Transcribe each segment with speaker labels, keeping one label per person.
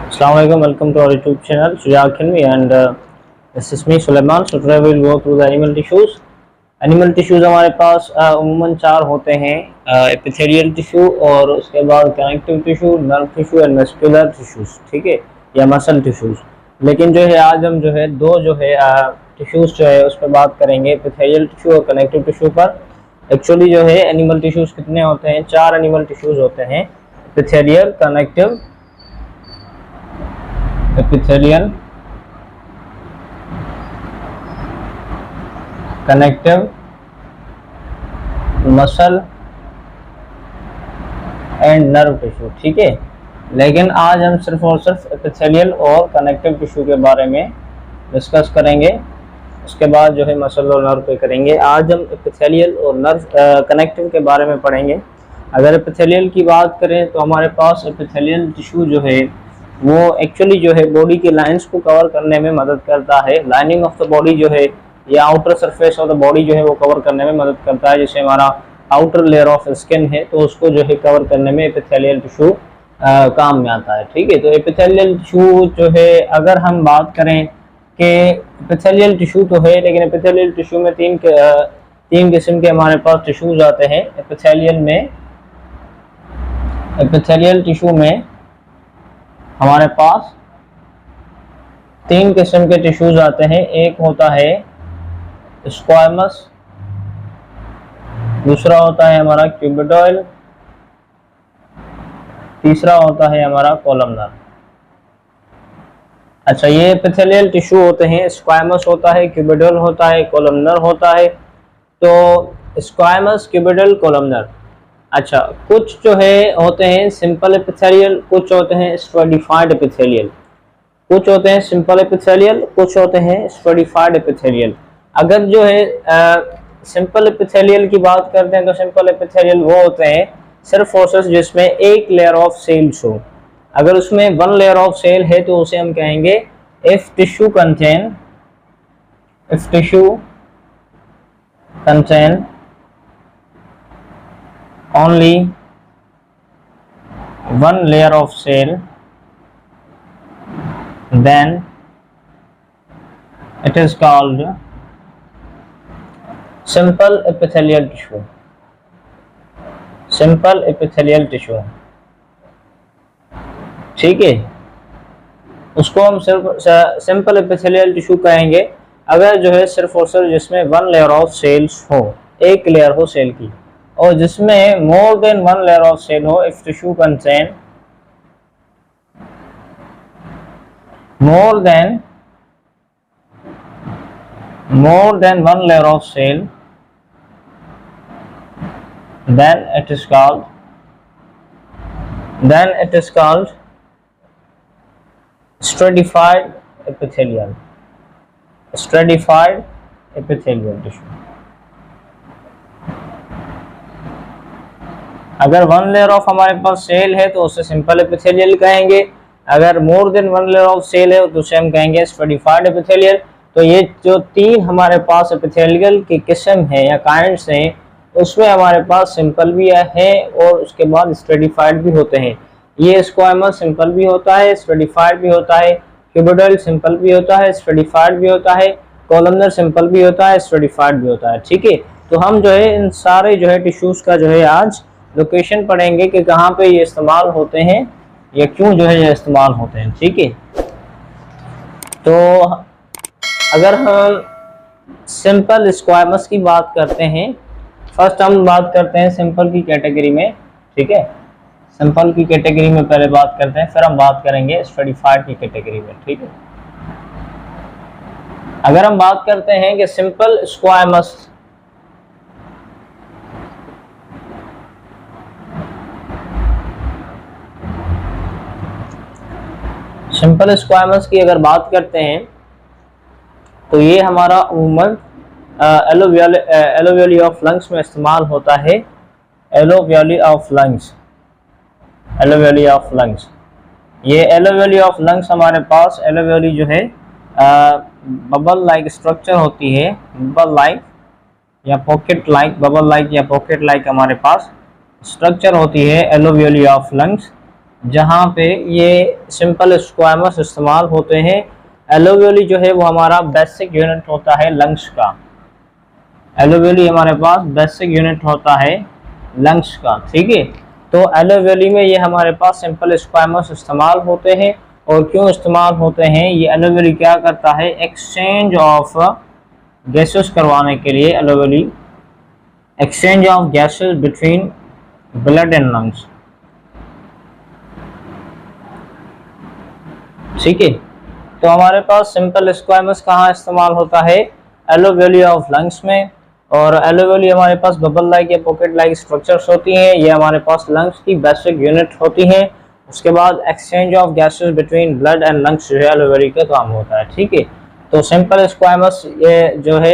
Speaker 1: Assalamualaikum, welcome to our YouTube channel Sujak Khinvi and this is me Sulaiman. So today we will go through the animal tissues. Animal tissues हमारे पास उम्मन चार होते हैं, epithelial tissue और उसके बाद connective tissue, nerve tissue and muscular tissues, ठीक है, या मसल टिश्यूज। लेकिन जो है आज हम जो है दो जो है टिश्यूज जो है उस पर बात करेंगे, एपिथेलियल टिश्यू और कनेक्टिव टिश्यू पर। एक्चुअली जो है एनिमल टिश्यूज कितने होते हैं? चार एनिमल टिश्यूज होते हैं, epithelial, connective, muscle and nerve tissue, ठीक है। लेकिन आज हम सिर्फ और सिर्फ एपिथेलियल और कनेक्टिव टिश्यू के बारे में डिस्कस करेंगे, उसके बाद जो है मसल और नर्व पे करेंगे। आज हम एपिथेलियल और नर्व कनेक्टिव के बारे में पढ़ेंगे। अगर एपिथेलियल की बात करें तो हमारे पास एपिथेलियल टिश्यू जो है वो एक्चुअली जो है बॉडी की लाइंस को कवर करने में मदद करता है। लाइनिंग ऑफ द बॉडी जो है या outer surface of the body जो है वो कवर करने में मदद करता है। जैसे हमारा आउटर लेयर ऑफ स्किन है तो उसको जो है कवर करने में एपिथेलियल टिश्यू काम में आता है, ठीक है। तो एपिथेलियल टिश्यू जो है अगर हम बात करें कि एपिथेलियल टिश्यू तो है, लेकिन एपिथेलियल टिश्यू में तीन किस्म के हमारे पास टिश्यूज आते हैं। एपिथेलियल टिश्यू में हमारे पास तीन किस्म के टिश्यूज आते हैं। एक होता है स्क्वामस, दूसरा होता है हमारा क्यूबिडोइल, तीसरा होता है हमारा कॉलमनर। अच्छा, ये एपिथेलियल टिश्यू होते हैं, स्क्वामस होता है, क्यूबिडोइल होता है, कॉलमनर होता है। तो स्क्वामस, क्यूबिडोइल, कॉलमनर। अच्छा, कुछ जो है होते हैं सिंपल एपिथेलियल, कुछ होते हैं स्ट्रेटिफाइड एपिथेलियल। कुछ होते हैं सिंपल एपिथेलियल, कुछ होते हैं स्ट्रेटिफाइड एपिथेलियल। अगर जो है सिंपल एपिथेलियल की बात करते हैं तो सिंपल एपिथेलियल वो होते हैं सिर्फ और सिर्फ जिसमें एक लेयर ऑफ सेल्स हो। अगर उसमें वन लेयर ऑफ सेल है तो उसे हम कहेंगे if tissue contain only one layer of cell, then it is called simple epithelial tissue. Simple epithelial tissue, ठीक है। उसको हम सिर्फ सिंपल एपिथेलियल टिश्यू कहेंगे अगर जो है सिर्फ और सिर्फ जिसमें वन लेयर ऑफ सेल्स हो, एक लेयर हो सेल की, और जिसमें more than one layer of cell हो। If tissue contain more than one layer of cell, then it is called stratified epithelial tissue। अगर वन लेयर ऑफ हमारे पास cell है तो उसे सिंपल एपिथेलियल कहेंगे। अगर more than one layer of cell है तो उसे हम कहेंगे स्ट्रेटिफाइड एपिथेलियल। तो ये जो तीन हमारे पास एपिथेलियल की किस्म है या काइंड्स हैं, उसमें हमारे पास सिंपल भी है और उसके बाद स्ट्रेटिफाइड भी होते हैं। ये स्क्वामस सिंपल भी होता है, स्ट्रेटिफाइड भी होता है, क्यूबिडोइल सिंपल भी होता है, स्ट्रेटिफाइड भी होता है, कॉलमनर सिंपल भी होता है, स्ट्रेटिफाइड भी होता है, ठीक है। तो हम जो है इन सारे जो है टिश्यूज का जो है आज लोकेशन पढ़ेंगे कि कहाँ पे ये इस्तेमाल होते हैं या क्यों जो है ये इस्तेमाल होते हैं, ठीक है। तो अगर हम सिंपल स्क्वामस की बात करते हैं, फर्स्ट हम बात करते हैं सिंपल की कैटेगरी में, ठीक है। सिंपल की कैटेगरी में पहले बात करते हैं, फिर हम बात करेंगे स्ट्रेटिफाइड की कैटेगरी में, ठीक है। अगर हम बात करते हैं कि सिंपल स्क्वामस की अगर बात करते हैं तो ये हमारा उम्मन एलोवियली ऑफ लंग्स में इस्तेमाल होता है। एलोवियली ऑफ लंग्स, ये एलोवियली ऑफ लंग्स हमारे पास एलोवियली जो है बबल लाइक स्ट्रक्चर होती है, बबल लाइक या पॉकेट लाइक हमारे पास स्ट्रक्चर होती है एलोवियली ऑफ लंग्स। जहाँ पे ये सिंपल स्क्वायमस इस्तेमाल होते हैं। एलोवेली जो है वो हमारा बेसिक यूनिट होता है लंग्स का। एलोवेली हमारे पास बेसिक यूनिट होता है लंग्स का, ठीक है। तो एलोवेली में ये हमारे पास सिंपल स्क्वायमस इस्तेमाल होते हैं। और क्यों इस्तेमाल होते हैं, ये एलोवेली क्या करता है, एक्सचेंज ऑफ गैसेस करवाने के लिए, एलोवेली exchange of gases between blood and lungs, ठीक है। तो हमारे पास सिंपल स्क्वायमस कहाँ इस्तेमाल होता है, एलोवेली ऑफ लंग्स में। और एलोवेली हमारे पास बबल लाइक या पॉकेट लाइक स्ट्रक्चर्स होती हैं, ये हमारे पास लंग्स की बेसिक यूनिट होती हैं। उसके बाद exchange of gases between blood and lungs जो है एलोवेली का काम होता है, ठीक है। तो सिंपल स्क्वायमस ये जो है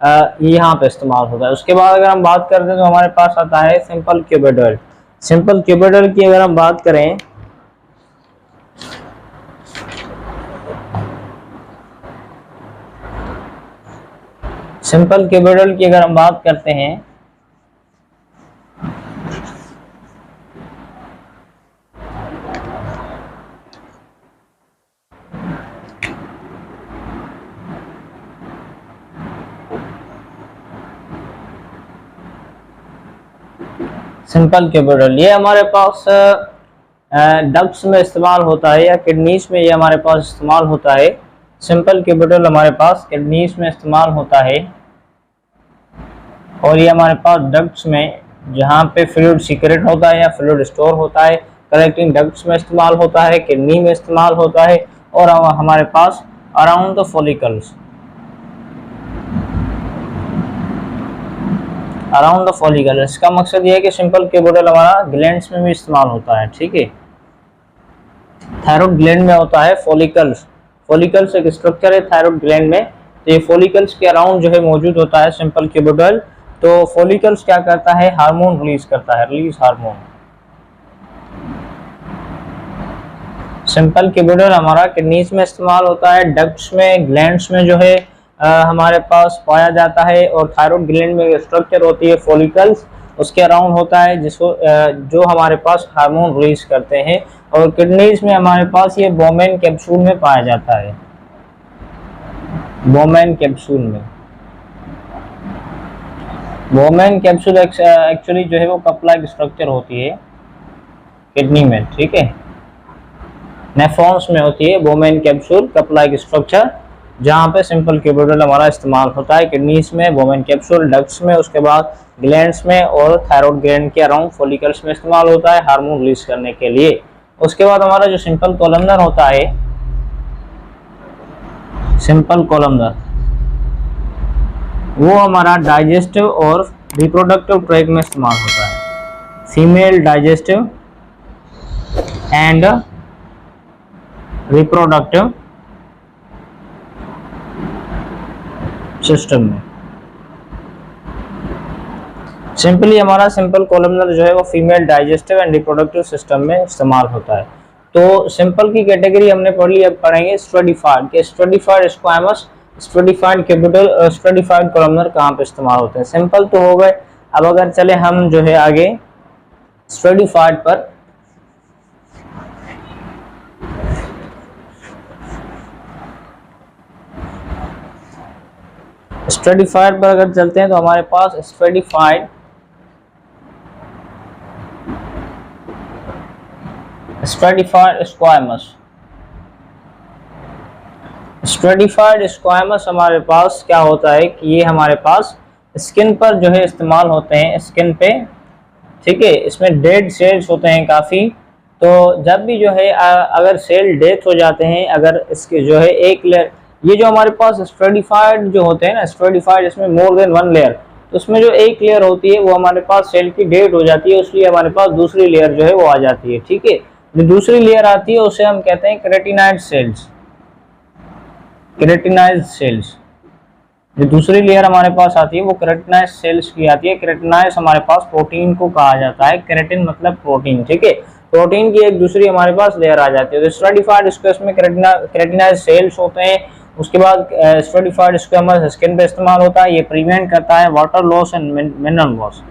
Speaker 1: ये यहाँ पे इस्तेमाल होता है। उसके बाद अगर हम बात करते हैं तो हमारे पास आता है सिंपल क्यूबिडल। सिंपल क्यूबिडल की अगर हम बात करें, सिंपल क्यूबिडल की अगर हम बात करते हैं, सिंपल क्यूबिडल ये हमारे पास डक्ट्स में इस्तेमाल होता है या किडनीज में ये हमारे पास इस्तेमाल होता है। सिंपल क्यूबिडल हमारे पास किडनीज में इस्तेमाल होता है और ये हमारे पास डक्ट्स में, जहाँ पे फ्लूइड सीक्रेट होता है या फ्लूइड स्टोर होता है, कलेक्टिंग डक्ट्स में इस्तेमाल होता है, किडनी में इस्तेमाल होता है और हमारे पास around the follicles, around the follicle. इसका मकसद ये है कि सिंपल क्यूबिडल हमारा ग्लैंड्स में भी इस्तेमाल होता है, ठीक है। थायराइड ग्लैंड में होता है फॉलिकल्स। फॉलिकल्स एक स्ट्रक्चर है थायराइड ग्लैंड में, तो ये फॉलिकल्स के अराउंड जो है मौजूद होता है सिंपल क्यूबिडल। तो फॉलिकल्स क्या करता है, हार्मोन रिलीज करता है, रिलीज हार्मोन। सिंपल क्यूबिडल हमारा किडनीज में इस्तेमाल होता है, डक्ट्स में, ग्लैंड्स में जो है हमारे पास पाया जाता है। और थायराइड ग्लैंड में स्ट्रक्चर होती है फॉलिकल्स, उसके अराउंड होता है जिसको जो हमारे पास हार्मोन रिलीज करते हैं। और किडनीज में हमारे पास ये बोमेन कैप्सूल में पाया जाता है, बोमेन कैप्सूल में। बोमेन कैप्सूल एक्चुअली जो है वो कप लाइक स्ट्रक्चर होती है किडनी में, ठीक है। नेफ्रॉन्स में होती है Bowman capsule cup like structure, जहाँ पे सिंपल क्यूबिडल हमारा इस्तेमाल होता है किडनीज में, बोमेन कैप्सूल, डक्ट्स में, उसके बाद ग्लैंड्स में और थायराइड ग्लैंड के अराउंड फॉलिकल्स में इस्तेमाल होता है हार्मोन रिलीज करने के लिए। उसके बाद हमारा जो सिंपल कोलमनर होता है, सिंपल कोलमनर, वो हमारा डाइजेस्टिव और रिप्रोडक्टिव ट्रैक में इस्तेमाल होता है, female digestive and reproductive system में। सिंपली हमारा सिंपल कोलमनर जो है वो female digestive and reproductive system में इस्तेमाल होता है। तो सिंपल की कैटेगरी हमने पढ़ ली, अब पढ़ेंगे स्ट्रेटिफाइड के। स्ट्रेटिफाइड स्क्वायमस, स्ट्रेटिफाइड क्यूबिडल और स्ट्रेटिफाइड कोलमनर कहाँ पे इस्तेमाल होते हैं। सिंपल तो हो गए, अब अगर चले हम जो है आगे स्ट्रेटिफाइड पर, स्ट्रेटिफाइड पर अगर चलते हैं तो हमारे पास स्ट्रेटिफाइड स्क्वायमस, स्ट्रेटिफाइड स्क्वायमस हमारे पास क्या होता है कि ये हमारे पास स्किन पर जो है इस्तेमाल होते हैं, स्किन पे, ठीक है। इसमें डेड सेल्स होते हैं काफ़ी, तो जब भी जो है अगर सेल डेथ हो जाते हैं, अगर इसके जो है एक लेयर, ये जो हमारे पास स्ट्रेटिफाइड जो होते हैं ना, स्ट्रेटिफाइड इसमें मोर देन वन लेयर, तो उसमें जो एक लेयर होती है वो हमारे पास सेल की डेड हो जाती है, इसलिए हमारे पास दूसरी लेयर जो है वो आ जाती है, ठीक है। जो दूसरी लेयर आती है उसे हम कहते हैं केराटिनाइड सेल्स, केराटिनाइज सेल्स। जो दूसरी लेयर हमारे पास आती है वो केराटिनाइज सेल्स की आती है। केराटिनाइज हमारे पास प्रोटीन को कहा जाता है, केराटिन मतलब प्रोटीन, ठीक है। प्रोटीन की एक दूसरी हमारे पास लेयर आ जाती है। तो स्ट्रेटिफाइड स्क्वायमस में केराटिनाइज सेल्स होते हैं। उसके बाद स्ट्रेटिफाइड स्क्वायमस स्किन पे इस्तेमाल होता है, ये प्रिवेंट करता है water loss and mineral loss,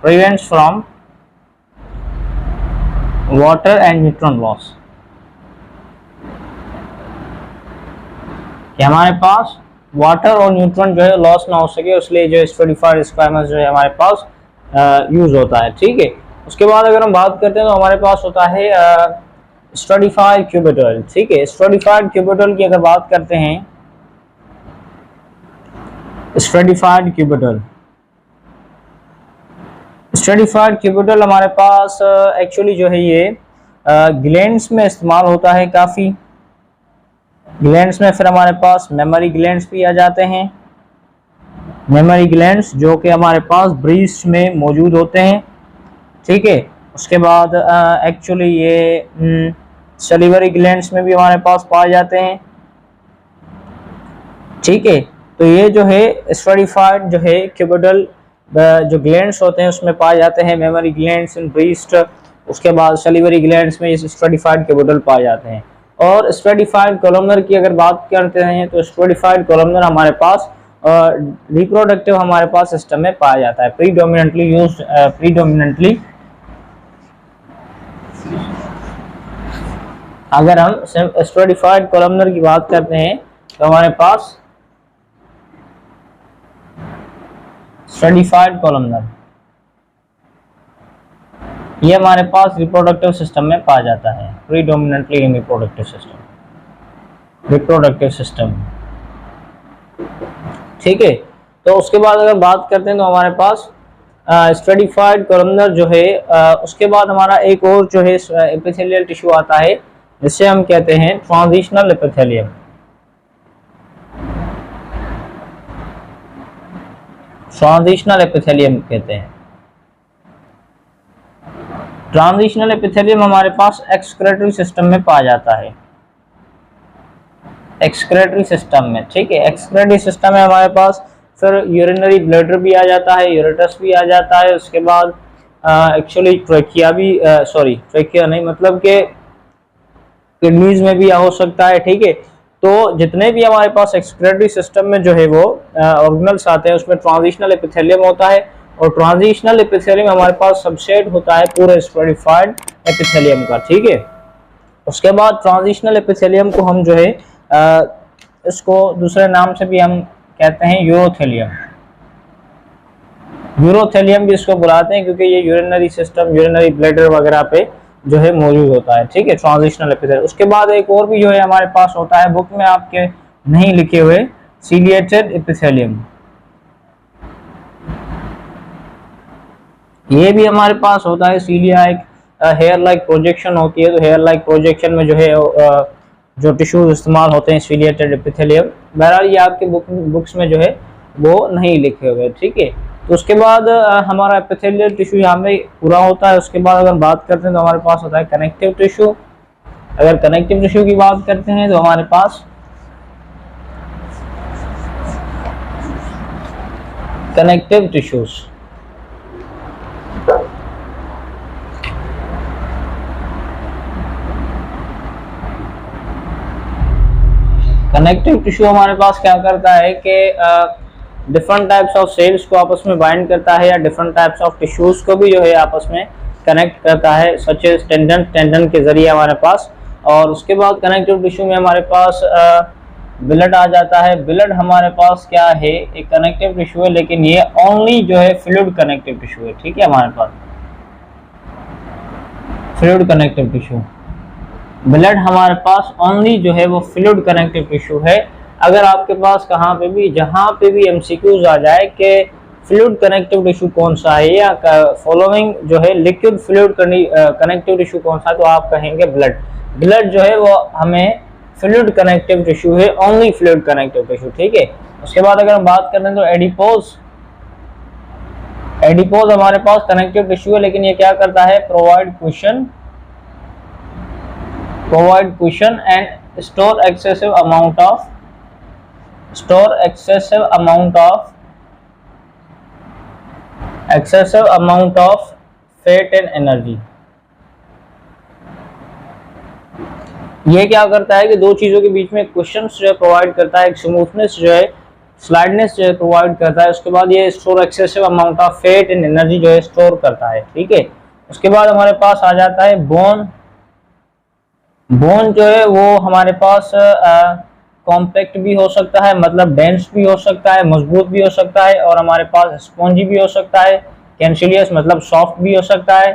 Speaker 1: prevents from water and neutron loss, कि हमारे पास वाटर और न्यूट्रॉन जो है लॉस ना हो सके, इसलिए जो स्ट्रेटिफाइड स्क्वैमस जो है हमारे पास यूज होता है। ठीक है, उसके बाद अगर हम बात करते हैं तो हमारे पास होता है स्ट्रेटिफाइड क्यूबिटल। ठीक है, स्ट्रेटिफाइड क्यूबिटल की अगर बात करते हैं, स्ट्रेटिफाइड क्यूबिटल, स्ट्रेटिफाइड क्यूबिटल हमारे पास एक्चुअली जो है ये ग्लैंड्स में इस्तेमाल होता है काफ़ी। ग्लैंड्स में फिर हमारे पास मेमोरी ग्लैंड्स भी आ जाते हैं, मेमोरी ग्लैंड्स जो कि हमारे पास ब्रीस्ट में मौजूद होते हैं। ठीक है, उसके बाद एक्चुअली ये सलिवरी ग्लैंड्स में भी हमारे पास पाए जाते हैं। ठीक है, तो ये जो है स्ट्रेटिफाइड जो है क्यूबिटल जो ग्लैंड्स होते हैं उसमें पाए जाते हैं, मेमोरी ग्लैंड्स इन ब्रीस्ट, उसके बाद सलिवरी ग्लैंड्स में ये स्ट्रेटिफाइड क्यूबिटल पाए जाते हैं। और स्ट्रेटिफाइड कोलमनर की अगर बात करते हैं तो स्ट्रेटिफाइड कोलमनर हमारे पास रिप्रोडक्टिव हमारे पास सिस्टम में पाया जाता है, प्रीडोमिनेंटली अगर हम स्ट्रेटिफाइड कोलमनर की बात करते हैं तो हमारे पास स्ट्रेटिफाइड कोलमनर ये हमारे पास रिप्रोडक्टिव सिस्टम में पाया जाता है, प्रीडोमिनेंटली इन रिप्रोडक्टिव सिस्टम। ठीक है, तो उसके बाद अगर बात करते हैं तो हमारे पास स्ट्रेटिफाइड कोलमनर जो है उसके बाद हमारा एक और जो है एपिथेलियल टिश्यू आता है जिसे हम कहते हैं ट्रांजिशनल एपिथेलियम। ट्रांजिशनल एपिथेलियम कहते हैं। ट्रांजिशनल एपिथेलियम हमारे पास एक्सक्रेटरी सिस्टम में पाया जाता है, एक्सक्रेटरी सिस्टम में। ठीक है, एक्सक्रेटरी सिस्टम में हमारे पास फिर यूरिनरी ब्लैडर भी आ जाता है, यूरेटस भी आ जाता है, उसके बाद एक्चुअली ट्रेकिया भी ट्रेकिया नहीं मतलब कि किडनीज में भी हो सकता है। ठीक है, तो जितने भी हमारे पास एक्सक्रेटरी सिस्टम में जो है वो ऑर्गेनल्स आते हैं उसमें ट्रांजिशनल एपिथेलियम होता है, और ट्रांजिशनल एपिथेलियम हमारे पास सबसेट होता है पूरे स्ट्रेटिफाइड एपिथेलियम का। ठीक है, उसके बाद ट्रांजिशनल एपिथेलियम को हम जो है इसको दूसरे नाम से भी हम कहते हैं यूरोथेलियम। यूरोथेलियम भी इसको बुलाते हैं क्योंकि ये यूरिनरी सिस्टम, यूरिनरी ब्लैडर वगैरह पे जो है मौजूद होता है। ठीक है, ट्रांजिशनल एपिथेलियम। उसके बाद एक और भी जो है हमारे पास होता है, बुक में आपके नहीं लिखे हुए, सीलिएटेड एपिथेलियम। ये भी हमारे पास होता है। सीलिया एक हेयर लाइक प्रोजेक्शन होती है, तो हेयर लाइक प्रोजेक्शन में जो है जो टिश्यूज इस्तेमाल होते हैं सीलिएटेड एपिथेलियम। बहरहाल ये आपके बुक्स में जो है वो नहीं लिखे हुए। ठीक है, तो उसके बाद हमारा एपिथेलियल टिश्यू यहाँ पे पूरा होता है। उसके बाद अगर बात करते हैं तो हमारे पास होता है कनेक्टिव टिश्यू। अगर कनेक्टिव टिश्यू की बात करते हैं तो हमारे पास कनेक्टिव टिश्यूज, कनेक्टिव टिश्यू हमारे पास क्या करता है कि डिफरेंट टाइप्स ऑफ सेल्स को आपस में बाइंड करता है, या डिफरेंट टाइप्स ऑफ टिश्यूज को भी जो है आपस में कनेक्ट करता है, सच एज टेंडन के जरिए हमारे पास। और उसके बाद कनेक्टिव टिश्यू में हमारे पास ब्लड आ जाता है। ब्लड हमारे पास क्या है, एक कनेक्टिव टिश्यू है, लेकिन ये ओनली जो है फ्लूइड कनेक्टिव टिश्यू है। ठीक है, हमारे पास फ्लूइड कनेक्टिव टिश्यू, ब्लड हमारे पास ओनली जो है वो फ्लूइड कनेक्टिव टिश्यू है। अगर आपके पास कहाँ पे भी जहाँ पे भी एमसीक्यूज आ जाए कि फ्लूइड कनेक्टिव टिश्यू कौन सा है, या फॉलोइंग जो है लिक्विड फ्लूइड कनेक्टिव टिश्यू कौन सा है, तो आप कहेंगे ब्लड। ब्लड जो है वो हमें फ्लूइड कनेक्टिव टिश्यू है, ओनली फ्लूइड कनेक्टिव टिश्यू। ठीक है, उसके बाद अगर हम बात करते हैं तो एडिपोज, एडिपोज हमारे पास कनेक्टिव टिश्यू है, लेकिन ये क्या करता है, provide cushion and store excessive amount of fat and energy। ये क्या करता है कि दो चीजों के बीच में क्वेश्चंस जो है प्रोवाइड करता है, एक स्मूथनेस जो है, स्लाइडनेस जो है प्रोवाइड करता है। उसके बाद ये store excessive amount of fat and energy जो है स्टोर करता है। ठीक है, उसके बाद हमारे पास आ जाता है बोन। बोन जो है वो हमारे पास कॉम्पैक्ट भी हो सकता है, मतलब डेंस भी हो सकता है, मजबूत भी हो सकता है, और हमारे पास स्पॉन्जी भी हो सकता है, कैंसिलियस मतलब सॉफ्ट भी हो सकता है।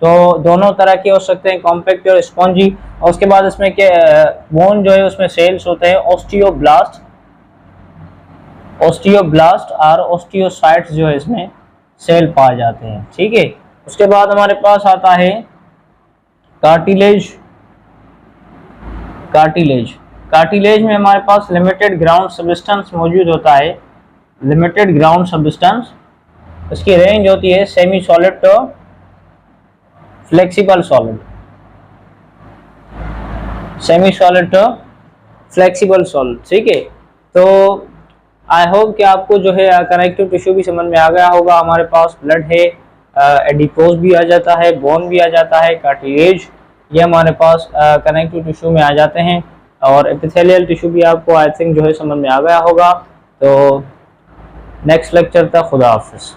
Speaker 1: तो दोनों तरह के हो सकते हैं, कॉम्पैक्ट और स्पॉन्जी। और उसके बाद इसमें के बोन जो है उसमें सेल्स होते हैं ऑस्टियोब्लास्ट, ऑस्टियोब्लास्ट और ऑस्टियोसाइट्स जो है इसमें सेल पाए जाते हैं, ठीक है। उसके बाद हमारे पास आता है कार्टिलेज। कार्टिलेज, कार्टिलेज में हमारे पास लिमिटेड ग्राउंड सब्सटेंस मौजूद होता है, लिमिटेड ग्राउंड सब्सटेंस। इसकी रेंज होती है semi solid to flexible solid, semi solid to flexible solid, ठीक है। तो आई होप कि आपको जो है कनेक्टिव टिश्यू भी समझ में आ गया होगा। हमारे पास ब्लड है, एडिपोज भी आ जाता है, बोन भी आ जाता है, कार्टिलेज ये हमारे पास कनेक्टिव टिश्यू में आ जाते हैं, और एपिथेलियल टिश्यू भी आपको आई थिंक जो है समझ में आ गया होगा। तो नेक्स्ट लेक्चर तक खुदा हाफिज़।